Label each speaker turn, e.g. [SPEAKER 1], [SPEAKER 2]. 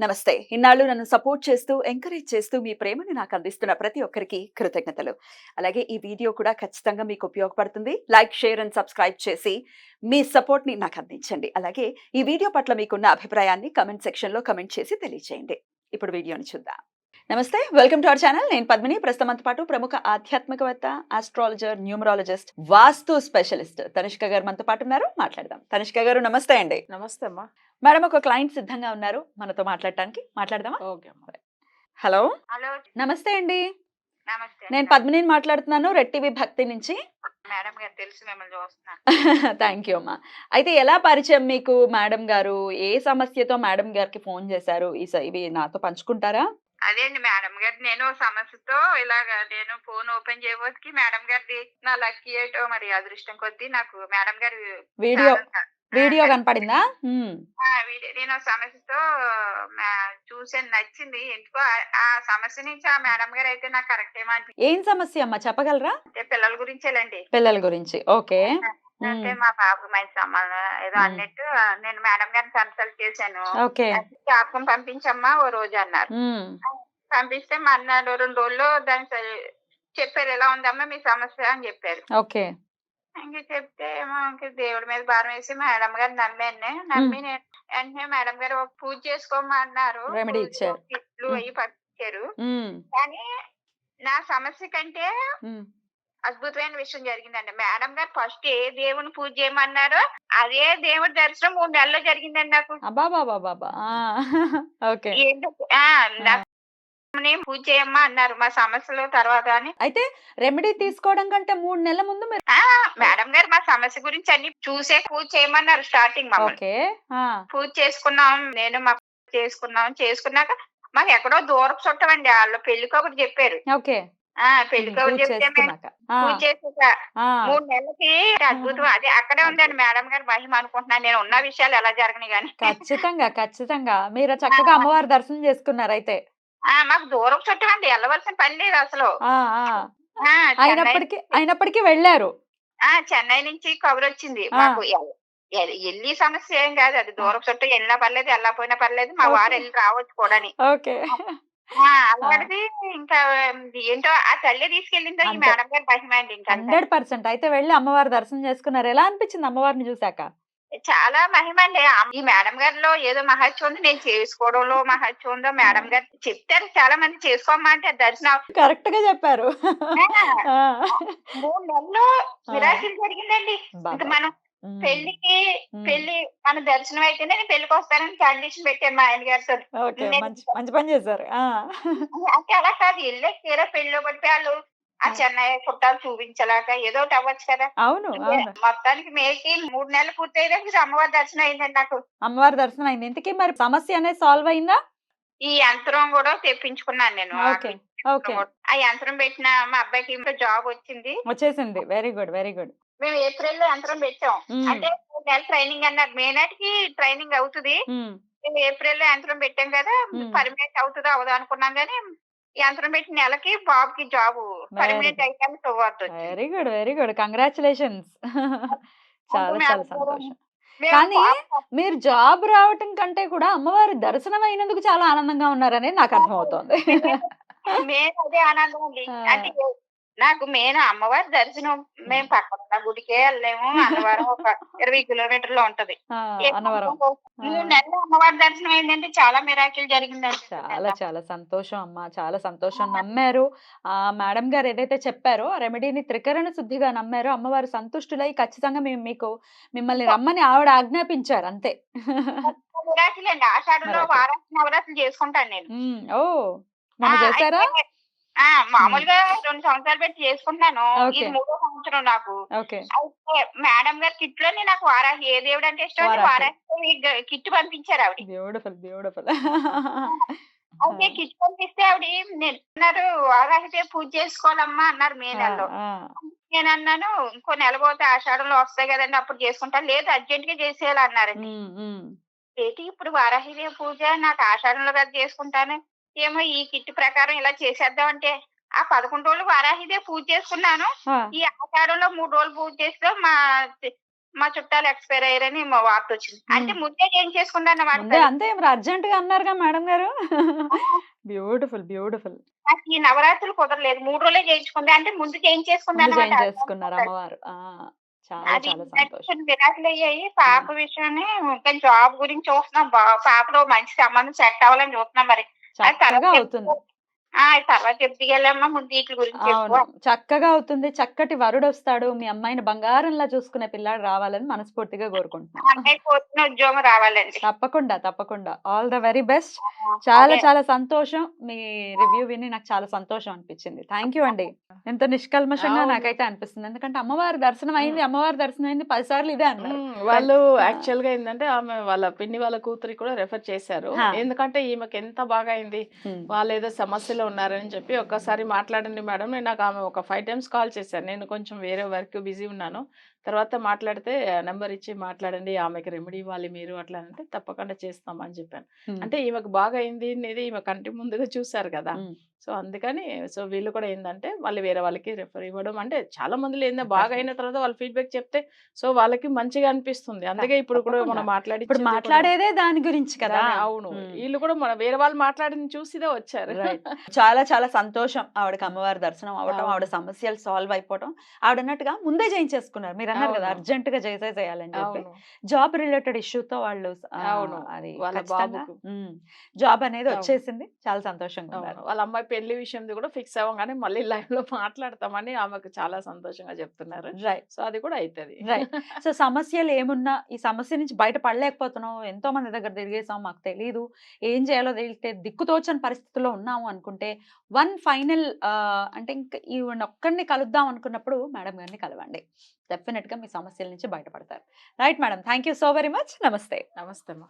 [SPEAKER 1] నమస్తే. ఇన్నాళ్ళు నన్ను సపోర్ట్ చేస్తూ, ఎంకరేజ్ చేస్తూ మీ ప్రేమని నాకు అందిస్తున్న ప్రతి ఒక్కరికి కృతజ్ఞతలు. అలాగే ఈ వీడియో కూడా ఖచ్చితంగా మీకు ఉపయోగపడుతుంది. లైక్, షేర్ అండ్ సబ్స్క్రైబ్ చేసి మీ సపోర్ట్‌ని నాకు అందించండి. అలాగే ఈ వీడియో పట్ల మీకున్న అభిప్రాయాన్ని కామెంట్ సెక్షన్‌లో కామెంట్ చేసి తెలియజేయండి. ఇప్పుడు వీడియోని చూద్దాం. నమస్తే. Welcome to our channel. నేను పద్మిని. ప్రస్తుతం మనతో పాటు ప్రముఖ ఆధ్యాత్మికవేత్త, ఆస్ట్రాలజర్, న్యూమరాలజిస్ట్, వాస్తు స్పెషలిస్ట్ తనిష్క గారు మనతో పాటు ఉన్నారు. మాట్లాడదాం. తనిష్క గారు నమస్తే అండి.
[SPEAKER 2] నమస్తే అమ్మా.
[SPEAKER 1] మేడం ఒక క్లయింట్ సిద్ధంగా ఉన్నారు మనతో మాట్లాడటానికి. మాట్లాడదామా?
[SPEAKER 2] ఓకే అమ్మా.
[SPEAKER 1] హలో.
[SPEAKER 3] హలో.
[SPEAKER 1] నమస్తే అండి.
[SPEAKER 3] నమస్తే.
[SPEAKER 1] నేను పద్మినిని మాట్లాడుతున్నాను. రెడ్ టీవీ భక్తి నుంచి.
[SPEAKER 3] మేడం గారు తెలుసు, మిమ్మల్ని చూస్తున్నా.
[SPEAKER 1] థ్యాంక్ యూ అమ్మా. అయితే ఎలా పరిచయం మీకు మేడం గారు? ఏ సమస్యతో మేడం గారికి ఫోన్ చేశారు? ఇవి నాతో పంచుకుంటారా?
[SPEAKER 3] అదే అండి మేడం గారు, నేను సమస్యతో ఇలాగా నేను ఫోన్ ఓపెన్ చేయబోతుకి మేడం గారిది నా లక్కీ ఏటో మరి అదృష్టం కొద్దీ నాకు మేడం గారి
[SPEAKER 1] వీడియో వీడియో
[SPEAKER 3] ఛానల్
[SPEAKER 1] కనపడిందా?
[SPEAKER 3] నేను సమస్యతో చూసాను, నచ్చింది. ఎందుకో ఆ సమస్య నుంచి ఆ మేడం గారు అయితే నాకు కరెక్ట్ ఏమో అనిపించింది.
[SPEAKER 1] ఏం సమస్య అమ్మా చెప్పగలరా?
[SPEAKER 3] అంటే పిల్లల గురించేలండి.
[SPEAKER 1] పిల్లల గురించి. ఓకే.
[SPEAKER 3] అంటే మా బాబు మంచి సంబంధం ఏదో అన్నట్టు నేను మేడం గారిని కన్సల్ట్ చేశాను.
[SPEAKER 1] ఓకే.
[SPEAKER 3] జాతకం పంపించమ్మా ఓ రోజు అన్నారు. పంపిస్తే మర్నాడు 2 రోజుల్లో దాని చెప్పారు, ఎలా ఉందమ్మా మీ సమస్య అని చెప్పారు.
[SPEAKER 1] ఓకే.
[SPEAKER 3] ఇంక చెప్తే ఏమో ఇంక దేవుడి మీద భారం వేసి మేడం గారు నమ్మి నేను వెంటనే మేడం గారు ఒక పూజ చేసుకోమా అన్నారు.
[SPEAKER 1] రెమెడీ ఇచ్చారు.
[SPEAKER 3] కిట్లు అవి పంపించారు. కానీ నా సమస్య కంటే అద్భుతమైన విషయం జరిగిందండి. మేడం గారు ఫస్ట్ ఏ దేవుని పూజ చేయమన్నారో అదే దేవుడి దర్శనం 3 నెలల్లో జరిగిందండి నాకు.
[SPEAKER 1] ఓకే.
[SPEAKER 3] పూజ చేయమ్మా అన్నారు మా సమస్యలు తర్వాత అని.
[SPEAKER 1] అయితే రెమెడీ తీసుకోవడం కంటే 3 నెలల ముందు మీరు
[SPEAKER 3] మేడం గారు మా సమస్య గురించి అన్ని చూసే పూజ చేయమన్నారు స్టార్టింగ్.
[SPEAKER 1] ఓకే.
[SPEAKER 3] పూజ చేసుకున్నాం, నేను మా చేసుకున్నాక మాకు ఎక్కడో దూరపు చుట్టమండి, వాళ్ళు పెళ్లికి ఒకటి చెప్పారు.
[SPEAKER 1] ఓకే.
[SPEAKER 3] పెళ్లికి ఒకటి చెప్తే పూజ చేసాక 3 నెలలకి అద్భుతం అదే అక్కడే ఉందండి మేడం గారు మహిమ అనుకుంటున్నాను. నేను ఉన్న విషయాలు ఎలా జరగని గాని.
[SPEAKER 1] ఖచ్చితంగా మీరు చక్కగా అమ్మవారి దర్శనం చేసుకున్నారు అయితే.
[SPEAKER 3] మాకు దూరపు చుట్టం అండి, వెళ్ళవలసిన పని లేదు అసలు.
[SPEAKER 1] అయినప్పటికీ వెళ్ళారు.
[SPEAKER 3] చెన్నై నుంచి కబురు వచ్చింది మాకు. వెళ్ళి సమస్య ఏం కాదు, అది దూరపు చుట్టూ వెళ్ళినా పర్లేదు వెళ్ళకపోయినా పర్లేదు, మా వారు వెళ్ళి రావచ్చు కూడా. అలాంటిది ఇంకా ఏంటో ఆ తల్లి తీసుకెళ్ళిందో ఈ మేడం గారి మహిమ అండి. ఇంకా
[SPEAKER 1] 100% అయితే వెళ్ళి అమ్మవారి దర్శనం చేసుకున్నారు. ఎలా అనిపించింది అమ్మవారిని చూసాక?
[SPEAKER 3] చాలా మహిమ అండి. ఈ మేడం గారిలో ఏదో మహత్యం ఉంది, నేను చేసుకోవడంలో మహత్యం ఉందో మేడం గారు చెప్తారు. చాలా మంది చేసుకోమ్మా అంటే దర్శనం
[SPEAKER 1] కరెక్ట్ గా చెప్పారు.
[SPEAKER 3] 3 నెలల్లో మిరాకిల్ జరిగిందండి. ఇంకా మనం పెళ్లి మన దర్శనం అయితేనే నేను పెళ్లికి వస్తానని కండిషన్ పెట్టాను మా ఆయన గారితో.
[SPEAKER 1] మంచి పని చేశారు.
[SPEAKER 3] అంటే అలా కాదు, వెళ్ళే తీరా పెళ్లిలో పడిపోయి వాళ్ళు ఆ చెన్నై చుట్టాలు చూపించలేక ఏదో ఒకటి అవ్వచ్చు కదా.
[SPEAKER 1] అవును.
[SPEAKER 3] మొత్తానికి మేకి 3 నెలలు పూర్తయ్యేదాకా అమ్మవారి దర్శనం అయిందండి నాకు.
[SPEAKER 1] అమ్మవారి దర్శనం అయింది. ఇంతకీ మరి సమస్య అనేది సాల్వ్ అయిందా?
[SPEAKER 3] ఈ యంత్రం కూడా తెప్పించుకున్నాను నేను. ఆ యంత్రం పెట్టిన మా అబ్బాయికి జాబ్ వచ్చేసింది.
[SPEAKER 1] Very good.
[SPEAKER 3] మేము ఏప్రిల్ లో యంత్రం పెట్టాం. అంటే 3 నెలలు ట్రైనింగ్ అన్నారు. మే నాటికి ట్రైనింగ్ అవుతుంది. మేము ఏప్రిల్ లో యంత్రం పెట్టాం కదా, పర్మనెంట్ అవుతుందో అవదో అనుకున్నాం గానీ యంత్రం పెట్టిన నెలకి బాబుకి జాబ్ పర్మనెంట్ అయితే శుభవార్త.
[SPEAKER 1] Very good. కంగ్రాచులేషన్స్. చాలా సంతోషం. కానీ మీరు జాబ్ రావటం కంటే కూడా అమ్మవారి దర్శనం అయినందుకు చాలా ఆనందంగా ఉన్నారనేది నాకు అర్థమవుతోంది.
[SPEAKER 3] మెయిన్ అదే ఆనందం అండి. అంటే నాకు మెయిన్ అమ్మవారి దర్శనం. మేము పక్కన గుడికే వెళ్ళలేము. అన్నవరం ఒక 20 కిలోమీటర్లు ఉంటది. 3 నెలలు అమ్మవారి దర్శనం అయిందంటే చాలా మిరాకిల్ జరిగిందండి.
[SPEAKER 1] చాలా సంతోషం అమ్మా. చాలా సంతోషం. నమ్మారు. మేడం గారు ఏదైతే చెప్పారో రెమెడీని త్రికరణ శుద్ధిగా నమ్మారో అమ్మవారు సంతుష్టులై ఖచ్చితంగా మిమ్మల్ని రమ్మని ఆవిడ ఆజ్ఞాపించారు అంతే.
[SPEAKER 3] మిరాకిల్ అండి. ఆషాఢంలో వారాహి నవరాత్రులు చేసుకుంటాను నేను.
[SPEAKER 1] మొన్న చేశారా?
[SPEAKER 3] మామూలుగా 2 సంవత్సరాలు పెట్టి చేసుకుంటున్నాను. ఇది 3వ సంవత్సరం నాకు. అయితే మేడం గారి కిట్ లోనే నాకు వారాహి ఏ దేవుడు అంటే ఇష్టం, వారాహి కిట్ పంపించారు ఆవిడ.
[SPEAKER 1] బ్యూటిఫుల్.
[SPEAKER 3] అయితే కిట్ పంపిస్తే ఆవిడ అన్నారు వారాహి పూజ చేసుకోవాలమ్మా అన్నారు మే నెలలో. నేను అన్నాను ఇంకో నెల పోతే ఆషాఢంలో వస్తాయి కదండి అప్పుడు చేసుకుంటాను. లేదు అర్జెంట్ గా చేసేయాలి అన్నారండి. ఏంటి ఇప్పుడు వారాహి పూజ నాకు ఆషాఢంలో కదా చేసుకుంటాను, ఏమో ఈ కిట్ ప్రకారం ఇలా చేసేద్దాం అంటే ఆ 11 రోజులు వారాహిదే పూజ చేసుకున్నాను. ఈ ఆషాఢంలో 3 రోజులు పూజ చేస్తే మా చుట్టాలు ఎక్స్పైర్ అయ్యారని మా వార్త వచ్చింది. అంటే ముందే ఏం చేసుకుందన్నమాట
[SPEAKER 1] ముందే అంతే మరి అర్జెంట్ గా అన్నారుగా మేడం గారు. Beautiful beautiful.
[SPEAKER 3] నాకు ఈ నవరాత్రులు కుదరలేదు. 3 రోజులే చేయించుకుంది. అంటే ముందు
[SPEAKER 1] ముందు
[SPEAKER 3] చేయించేసుకుందన్నమాట.
[SPEAKER 1] చేయించేసుకున్నారు అమ్మవారు. చాలా
[SPEAKER 3] అది
[SPEAKER 1] చాలా సంతోషం.
[SPEAKER 3] కొన్ని విరాకులయ్యాయి. పాప విషయమే ఇంకా జాబ్ గురించి చూస్తున్నాం. పాపలో మంచి సంబంధం సెట్ అవ్వాలని చూస్తున్నాం మరి. అది
[SPEAKER 1] చక్కగా
[SPEAKER 3] తర్వాత
[SPEAKER 1] అవుతుంది.
[SPEAKER 3] తర్వాత చెప్తికెళ్ళమ్మా ముందు ఈట్లి గురించి చెప్పు.
[SPEAKER 1] అవును. చక్కగా అవుతుంది. చక్కటి వరుడొస్తాడు. మీ అమ్మాయిని బంగారంలా చూసుకునే పిల్లాడు రావాలని మనస్ఫూర్తిగా కోరుకుంటున్నాం.
[SPEAKER 3] అన్నయ్య కోరుకున్న ఉద్యోగం రావాలండి.
[SPEAKER 1] తప్పకుండా. తప్పకుండా. All the very best. చాలా
[SPEAKER 3] అదే.
[SPEAKER 1] చాలా సంతోషం. మీ రివ్యూ విని నాకు చాలా సంతోషం అనిపించింది. థాంక్ యూ అండి. ఎంత నిష్కల్మషంగా
[SPEAKER 2] అవును.
[SPEAKER 1] నాకైతే అనిపిస్తుంది. ఎందుకంటే అమ్మవారి దర్శనం అయింది. అమ్మవారి దర్శనం అయింది. 10 సార్లు ఇదే అన్నారు.
[SPEAKER 2] వాళ్ళు
[SPEAKER 1] ఆ!
[SPEAKER 2] యాక్చువల్‌గా ఏందంటే ఆమె వాళ్ళ పిన్ని వాళ్ళ కూతురికి కూడా రెఫర్ చేశారు.
[SPEAKER 1] ఆ!
[SPEAKER 2] ఎందుకంటే ఈమెకి ఎంత బాగా అయింది.
[SPEAKER 1] హ్మ్.
[SPEAKER 2] వాళ్ళేదో సమస్యలో ఉన్నారని చెప్పి ఒక్కసారి మాట్లాడండి మేడం. నాకు ఆమె ఒక 5 టైమ్స్ కాల్ చేశారు. నేను కొంచెం వేరే వర్క్ బిజీ ఉన్నాను. తర్వాత మాట్లాడితే నంబర్ ఇచ్చి మాట్లాడండి. ఆమెకి రెమెడీ ఇవ్వాలి మీరు అట్లా అంటే తప్పకుండా చేస్తాం అని చెప్పాను.
[SPEAKER 1] హ్మ్.
[SPEAKER 2] అంటే ఈమెకు బాగా అయింది అనేది ఈమె కంటి ముందుగా చూసారు కదా!
[SPEAKER 1] హ్మ్.
[SPEAKER 2] సో, అందుకని వీళ్ళు కూడా ఏందంటే మళ్ళీ వేరే వాళ్ళకి రెఫర్ ఇవ్వడం అంటే చాలా మందిలో ఏందో బాగా అయిన తర్వాత వాళ్ళు ఫీడ్‌బ్యాక్ చెప్తే వాళ్ళకి మంచిగా అనిపిస్తుంది. అందుకే ఇప్పుడు కూడా
[SPEAKER 1] తప్పకుండా.
[SPEAKER 2] మనం
[SPEAKER 1] ఇప్పుడు
[SPEAKER 2] మాట్లాడిచ్చింది కూడా
[SPEAKER 1] మాట్లాడేదే దాని గురించి కదా!
[SPEAKER 2] అవును.
[SPEAKER 1] హ్మ్.
[SPEAKER 2] ఈళ్ళు కూడా వేరే వాళ్ళు మాట్లాడింది చూసిదే వచ్చారు.
[SPEAKER 1] రైట్. చాలా చాలా సంతోషం. ఆవిడకి అమ్మవారి దర్శనం అవ్వటం, ఆవిడ
[SPEAKER 2] అవును.
[SPEAKER 1] సమస్యలు సాల్వ్ అయిపోవటం. ఆవిడన్నట్టుగా ముందే చేయించేసుకున్నారు. మీరన్నారు కదా!
[SPEAKER 2] అవును.
[SPEAKER 1] అర్జెంట్‌గా చేసేసేయాలని చెప్పి.
[SPEAKER 2] అవును.
[SPEAKER 1] జాబ్ రిలేటెడ్ ఇష్యూతో వాళ్ళు
[SPEAKER 2] అవును.
[SPEAKER 1] అది
[SPEAKER 2] వాళ్ళ
[SPEAKER 1] ఖచ్చితంగా
[SPEAKER 2] బాబుకు.
[SPEAKER 1] జాబ్ అనేది
[SPEAKER 2] అవును.
[SPEAKER 1] వచ్చేసింది. చాలా సంతోషంగా
[SPEAKER 2] అవును.
[SPEAKER 1] ఉన్నారు.
[SPEAKER 2] వాళ్ళ అమ్మాయి పెళ్లి విషయంది కూడా ఫిక్స్ అవ్వంగానే మళ్ళీ లైవ్‌లో మాట్లాడతామని ఆమెకు చాలా సంతోషంగా చెప్తున్నారు.
[SPEAKER 1] రైట్.
[SPEAKER 2] సో, అది కూడా అయితది.
[SPEAKER 1] రైట్. సో, సమస్యలు ఏమున్నా ఈ సమస్య నుంచి బయట పడలేకపోతున్నాం. ఎంతో మంది దగ్గర తిరిగేసాం. మాకు తెలీదు. ఏం చేయాలో తెలియట్లే దిక్కుతోచని పరిస్థితిలో ఉన్నాము అనుకుంటే వన్ ఫైనల్ అంటే ఇంక ఈవిడనొక్కడిని కలుద్దాం అనుకున్నప్పుడు మేడం గారిని కలవండి. డెఫినిట్‌గా మీ సమస్యల నుంచి బయటపడతారు. Right madam. Thank you so very much. నమస్తే.
[SPEAKER 2] నమస్తే అమ్మ.